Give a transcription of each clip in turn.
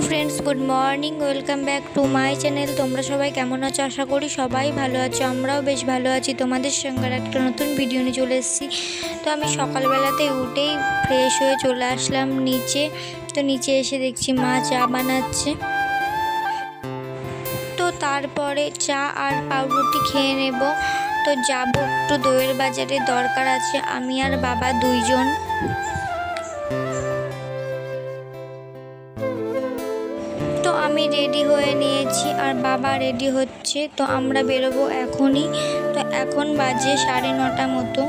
Friends good morning welcome back to my channel. তোমরা সবাই কেমন আছো? আশা করি সবাই ভালো আছো, আমরাও বেশ ভালো আছি। তোমাদের সঙ্গে একটা নতুন ভিডিও নিয়ে চলে এসেছি। তো আমি সকালবেলাতে উঠেই ফ্রেশ হয়ে চলে আসলাম নিচে। তো নিচে এসে দেখছি মা চা বানাচ্ছে। তো তারপরে চা আর পাউরুটি খেয়ে নেব। তো যাব একটু দইয়ের বাজারে, দরকার আছে আমি আর বাবা দুইজন। তো আমি রেডি হয়ে নিয়েছি আর বাবা রেডি হচ্ছে। তো আমরা বেরোবো এখনই। তো এখন বাজে 9:30 মতো।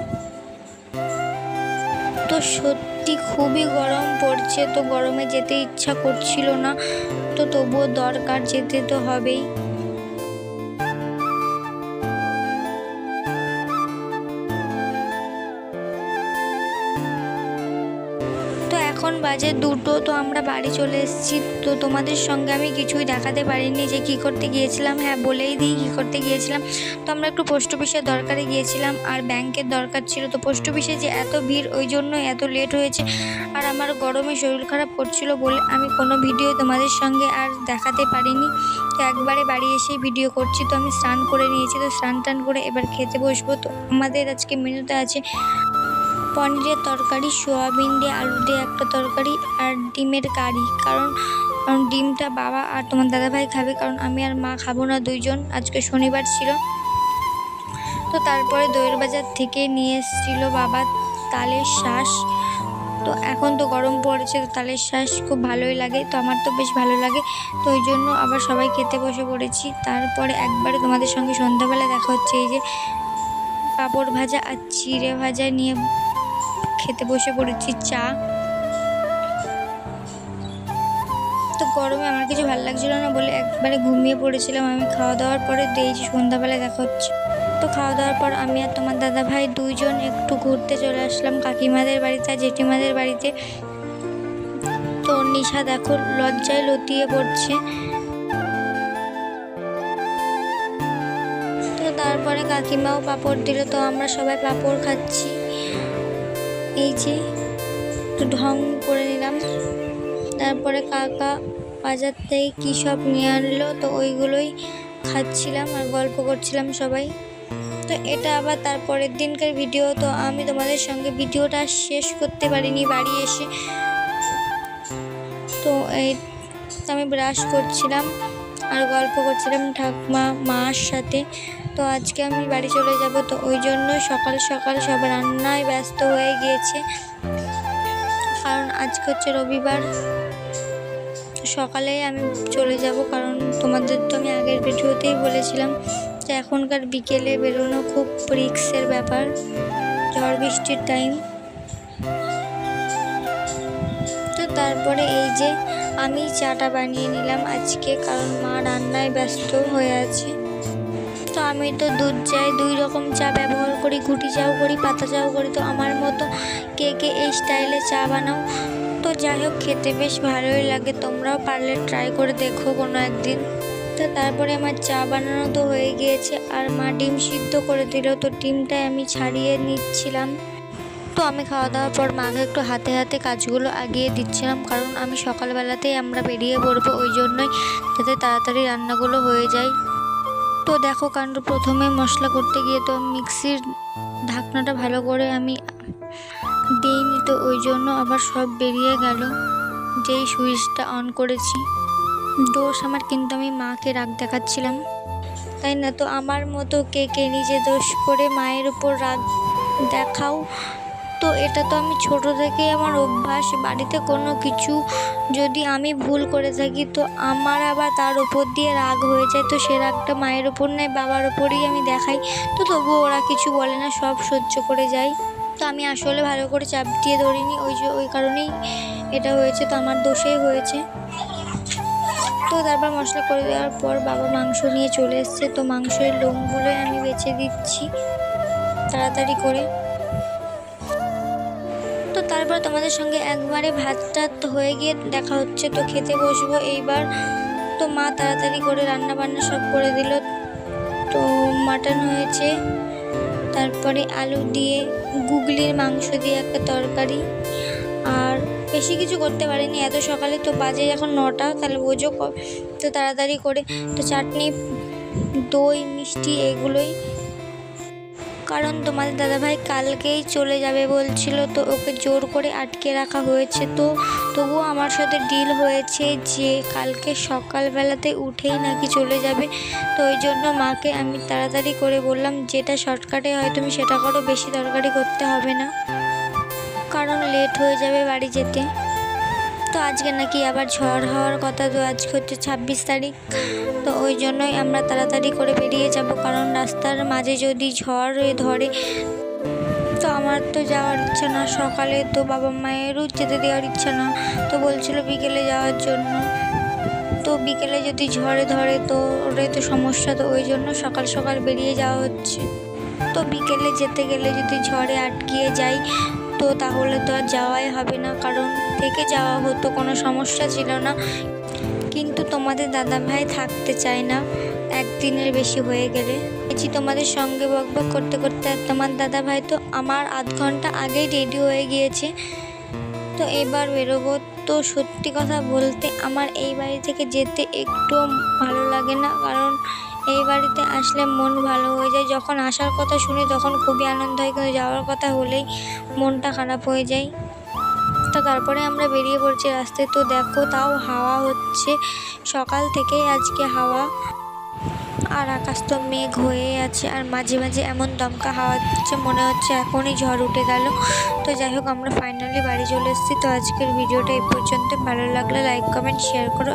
তো সত্যি খুবই গরম পড়ছে, তো গরমে যেতে ইচ্ছা করছিল না, তো তবুও দরকার, যেতে তো হবেই। তো এখন বাজে 2টো। তো আমরা বাড়ি চলে এসেছি। তো তোমাদের সঙ্গে আমি কিছুই দেখাতে পারিনি যে কী করতে গিয়েছিলাম। হ্যাঁ, বলেই দিই কী করতে গিয়েছিলাম। তো আমরা একটু পোস্ট অফিসের দরকারে গিয়েছিলাম আর ব্যাংকের দরকার ছিল। তো পোস্ট অফিসে যে এত ভিড়, ওই জন্য এত লেট হয়েছে। আর আমার গরমে শরীর খারাপ করছিল বলে আমি কোনো ভিডিও তোমাদের সঙ্গে আর দেখাতে পারিনি। তো একবারে বাড়ি এসেই ভিডিও করছি। তো আমি স্নান করে নিয়েছি। তো স্নান করে এবার খেতে বসবো। তো আমাদের আজকে মেনুতে আছে পনিরের তরকারি, সোয়াবিন দিয়ে আলু দিয়ে একটা তরকারি আর ডিমের কারি। কারণ ডিমটা বাবা আর তোমার দাদাভাই খাবে, কারণ আমি আর মা খাবো না দুইজন। আজকে শনিবার ছিল। তো তারপরে দইয়ের বাজার থেকে নিয়ে এসেছিলো বাবা তালের শাঁস। তো এখন তো গরম পড়েছে, তো তালের শাঁস খুব ভালোই লাগে। তো আমার তো বেশ ভালো লাগে। তো ওই জন্য আবার সবাই খেতে বসে পড়েছি। তারপরে একবারে তোমাদের সঙ্গে সন্ধ্যাবেলা দেখা হচ্ছে। এই যে পাঁপড় ভাজা আর চিড়ে ভাজা নিয়ে খেতে বসে পড়েছি চা। তো গরমে আমার কিছু ভালো লাগছিল না বলে একবারে ঘুমিয়ে পড়েছিলাম আমি খাওয়া দাওয়ার পরে। এই যে সন্ধ্যাবেলায় দেখা হচ্ছে। তো খাওয়া দাওয়ার পর আমি আর তোমার দাদা ভাই দুইজন একটু ঘুরতে চলে আসলাম কাকিমাদের বাড়িতে আর জেঠিমাদের বাড়িতে। তো নিশা দেখো লজ্জায় লতিয়ে পড়ছে। তো তারপরে কাকিমাও পাঁপড় দিল। তো আমরা সবাই পাঁপড় খাচ্ছি। এই যে একটু ঢং করে নিলাম। তারপরে কাকা বাজার থেকে কী সব নিয়ে আনলো, তো ওইগুলোই খাচ্ছিলাম আর গল্প করছিলাম সবাই। তো এটা আবার তারপরের দিনকার ভিডিও। তো আমি তোমাদের সঙ্গে ভিডিওটা শেষ করতে পারিনি বাড়ি এসে। তো আমি ব্রাশ করছিলাম আর গল্প করছিলাম ঠাকুমা মার সাথে। তো আজকে আমি বাড়ি চলে যাব। তো ওই জন্য সকাল সকাল সব রান্নায় ব্যস্ত হয়ে গিয়েছে, কারণ আজকে হচ্ছে রবিবার। সকালেই আমি চলে যাব, কারণ তোমাদের তো আমি আগের ভিডিওতেই বলেছিলাম যে এখনকার বিকেলে বেরোনো খুব রিস্কের ব্যাপার, ঝড় বৃষ্টির টাইম। তো তারপরে এই যে আমি চাটা বানিয়ে নিলাম আজকে, কারণ মা রান্নায় ব্যস্ত হয়ে আছে। তো আমি তো দুধ চাই 2 রকম চা ব্যবহার করি, ঘুটি চাও করি, পাতা চাও করি। তো আমার মতো কে কে এই স্টাইলে চা বানাও। তো যাই হোক, খেতে বেশ ভালোই লাগে, তোমরাও পারলে ট্রাই করে দেখো কোনো একদিন। তো তারপরে আমার চা বানানো তো হয়ে গিয়েছে আর মা ডিম সিদ্ধ করে দিল। তো ডিমটাই আমি ছাড়িয়ে নিচ্ছিলাম। তো আমি খাওয়া দাওয়ার পর মাকে একটু হাতে হাতে কাজগুলো আগিয়ে দিচ্ছিলাম, কারণ আমি সকালবেলাতেই আমরা বেরিয়ে পড়বো, ওই জন্যই যাতে তাড়াতাড়ি রান্নাগুলো হয়ে যায়। তো দেখো কাণ্ড, প্রথমে মশলা করতে গিয়ে তো মিক্সির ঢাকনাটা ভালো করে আমি দিইনি, তো ওই জন্য আবার সব বেরিয়ে গেল যেই সুইচটা অন করেছি। দোষ আমার, কিন্তু আমি মাকে রাগ দেখাচ্ছিলাম, তাই না? তো আমার মতো কে কে নিজে দোষ করে মায়ের উপর রাগ দেখাও। তো এটা তো আমি ছোট থেকেই আমার অভ্যাস। বাড়িতে কোনো কিছু যদি আমি ভুল করে থাকি, তো আমার আবার তার উপর দিয়ে রাগ হয়ে যায়। তো সে রাগটা মায়ের উপর নয়, বাবার উপরেই আমি দেখাই। তো তবুও ওরা কিছু বলে না, সব সহ্য করে যায়। তো আমি আসলে ভালো করে চাপ দিয়ে ধরিনি, ওই কারণেই এটা হয়েছে। তো আমার দোষেই হয়েছে। তো তারপর মশলা করে দেওয়ার পর বাবা মাংস নিয়ে চলে এসছে। তো মাংসের লোমগুলো আমি বেছে দিচ্ছি তাড়াতাড়ি করে। তো তারপর তোমাদের সঙ্গে একবারে ভাত টাত হয়ে গিয়ে দেখা হচ্ছে। তো খেতে বসবো এইবার। তো মা তাড়াতাড়ি করে রান্না বান্না সব করে দিল। তো মাটন হয়েছে, তারপরে আলু দিয়ে গুগলির মাংস দিয়ে একটা তরকারি, আর বেশি কিছু করতে পারিনি এত সকালে, তো বাজে এখন 9টা, তাহলে বোঝো তো তাড়াতাড়ি করে তো চাটনি, দই, মিষ্টি এগুলোই। কারণ তোমাদের দাদাভাই কালকেই চলে যাবে বলছিল, তো ওকে জোর করে আটকে রাখা হয়েছে। তো তবুও আমার সাথে ডিল হয়েছে যে কালকে সকালবেলাতে উঠেই নাকি চলে যাবে। তো ওই জন্য মাকে আমি তাড়াতাড়ি করে বললাম যেটা শর্টকাটে হয় তুমি সেটা করো, বেশি তরকারি করতে হবে না, কারণ লেট হয়ে যাবে বাড়ি যেতে। তো আজকে নাকি আবার ঝড় হওয়ার কথা, তো আজকে হচ্ছে 26 তারিখ। তো ওই জন্যই আমরা তাড়াতাড়ি করে বেরিয়ে যাব, কারণ রাস্তার মাঝে যদি ঝড় ধরে তো আমার তো যাওয়ার ইচ্ছা না। সকালে তো বাবা মায়েরও যেতে দেওয়ার ইচ্ছা না, তো বলছিল বিকেলে যাওয়ার জন্য। তো বিকেলে যদি ঝড়ে ধরে তো ওটাই তো সমস্যা, তো ওই জন্য সকাল সকাল বেরিয়ে যাওয়া হচ্ছে। তো বিকেলে যেতে গেলে যদি ঝড়ে আটকিয়ে যাই তো তাহলে তো আর যাওয়াই হবে না, কারণ থেকে যাওয়া হতো, কোনো সমস্যা ছিল না। কিন্তু তোমাদের দাদাভাই থাকতে চায় না একদিনের বেশি হয়ে গেলে। তোমাদের সঙ্গে বকবক করতে করতে তোমার দাদাভাই তো আমার আধ ঘন্টা আগেই রেডি হয়ে গিয়েছে। তো এবার বেরোবো। তো সত্যি কথা বলতে আমার এই বাড়ি থেকে যেতে একটু ভালো লাগে না, কারণ এই বাড়িতে আসলে মন ভালো হয়ে যায়। যখন আসার কথা শুনি তখন খুবই আনন্দ হয়, কিন্তু যাওয়ার কথা হলেই মনটা খারাপ হয়ে যায়। তো তারপরে আমরা বেরিয়ে পড়ছি রাস্তায়। তো দেখো তাও হাওয়া হচ্ছে, সকাল থেকেই আজকে হাওয়া, আর আকাশ তো মেঘ হয়ে আছে, আর মাঝে মাঝে এমন দমকা হাওয়া হচ্ছে মনে হচ্ছে এখনই ঝড় উঠে গেল। তো যাই হোক আমরা ফাইনালি বাড়ি চলে এসেছি। তো আজকের ভিডিওটা এই পর্যন্ত, ভালো লাগলে লাইক কমেন্ট শেয়ার করো।